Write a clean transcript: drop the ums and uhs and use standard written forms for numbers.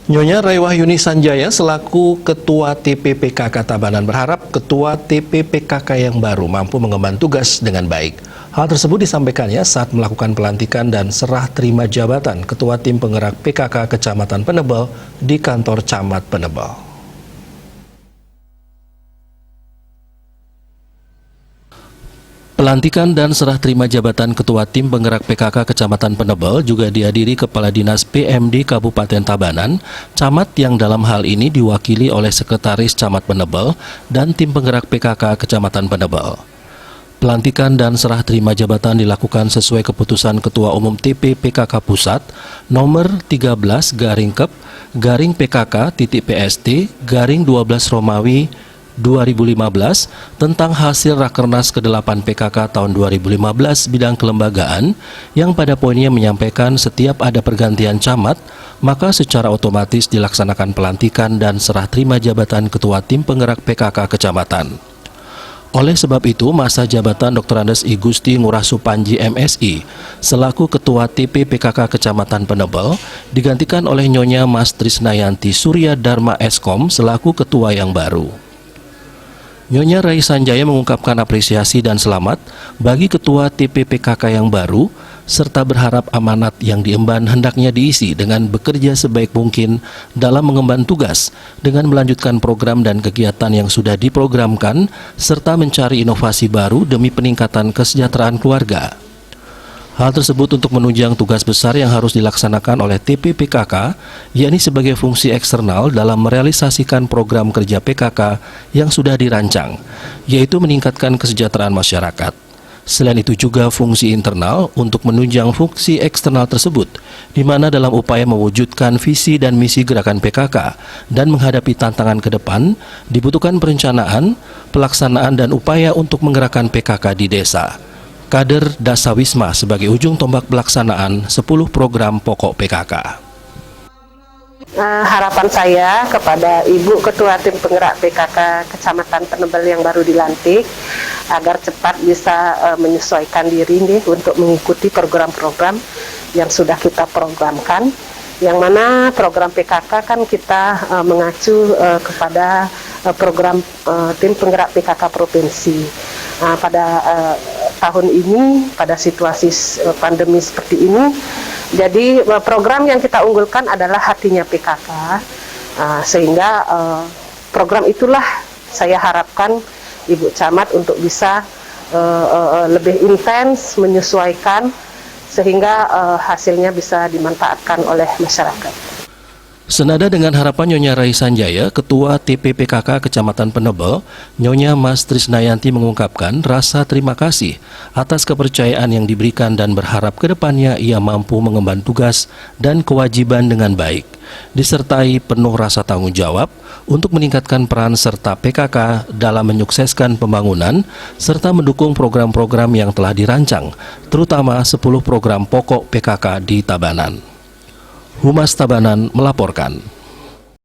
Nyonya Raiwahyuni Sanjaya selaku Ketua TPPKK Tabanan berharap Ketua TPPKK yang baru mampu mengemban tugas dengan baik. Hal tersebut disampaikannya saat melakukan pelantikan dan serah terima jabatan Ketua Tim Penggerak PKK Kecamatan Penebel di kantor Camat Penebel. Pelantikan dan serah terima jabatan Ketua Tim Penggerak PKK Kecamatan Penebel juga dihadiri Kepala Dinas PMD Kabupaten Tabanan, Camat yang dalam hal ini diwakili oleh Sekretaris Camat Penebel dan Tim Penggerak PKK Kecamatan Penebel. Pelantikan dan serah terima jabatan dilakukan sesuai keputusan Ketua Umum TPPKK Pusat nomor 13/PKK-PST-12 Romawi 2015 tentang hasil Rakernas ke-8 PKK tahun 2015 bidang kelembagaan yang pada poinnya menyampaikan setiap ada pergantian camat, maka secara otomatis dilaksanakan pelantikan dan serah terima jabatan Ketua Tim Penggerak PKK Kecamatan. Oleh sebab itu, masa jabatan Dr. Andes I Gusti Ngurah Supanji MSI selaku Ketua TPPKK Kecamatan Penebel digantikan oleh Nyonya Mas Trisnayanti Surya Dharma Eskom selaku Ketua yang baru. Nyonya Rai Sanjaya mengungkapkan apresiasi dan selamat bagi Ketua TPPKK yang baru, serta berharap amanat yang diemban hendaknya diisi dengan bekerja sebaik mungkin dalam mengemban tugas, dengan melanjutkan program dan kegiatan yang sudah diprogramkan, serta mencari inovasi baru demi peningkatan kesejahteraan keluarga. Hal tersebut untuk menunjang tugas besar yang harus dilaksanakan oleh TPPKK, yakni sebagai fungsi eksternal dalam merealisasikan program kerja PKK yang sudah dirancang, yaitu meningkatkan kesejahteraan masyarakat. Selain itu juga fungsi internal untuk menunjang fungsi eksternal tersebut, di mana dalam upaya mewujudkan visi dan misi gerakan PKK dan menghadapi tantangan ke depan, dibutuhkan perencanaan, pelaksanaan dan upaya untuk menggerakkan PKK di desa. Kader Dasawisma sebagai ujung tombak pelaksanaan 10 program pokok PKK. Harapan saya kepada Ibu Ketua Tim Penggerak PKK Kecamatan Penebel yang baru dilantik agar cepat bisa menyesuaikan diri nih untuk mengikuti program-program yang sudah kita programkan, yang mana program PKK kan kita mengacu kepada program Tim Penggerak PKK Provinsi. Pada tahun ini, pada situasi pandemi seperti ini, jadi program yang kita unggulkan adalah hatinya PKK, sehingga program itulah saya harapkan Ibu Camat untuk bisa lebih intens menyesuaikan sehingga hasilnya bisa dimanfaatkan oleh masyarakat. Senada dengan harapan Nyonya Rai Sanjaya, Ketua TPPKK Kecamatan Penebel, Nyonya Mas Trisnayanti mengungkapkan rasa terima kasih atas kepercayaan yang diberikan dan berharap ke depannya ia mampu mengemban tugas dan kewajiban dengan baik, disertai penuh rasa tanggung jawab untuk meningkatkan peran serta PKK dalam menyukseskan pembangunan serta mendukung program-program yang telah dirancang, terutama 10 program pokok PKK di Tabanan. Humas Tabanan melaporkan.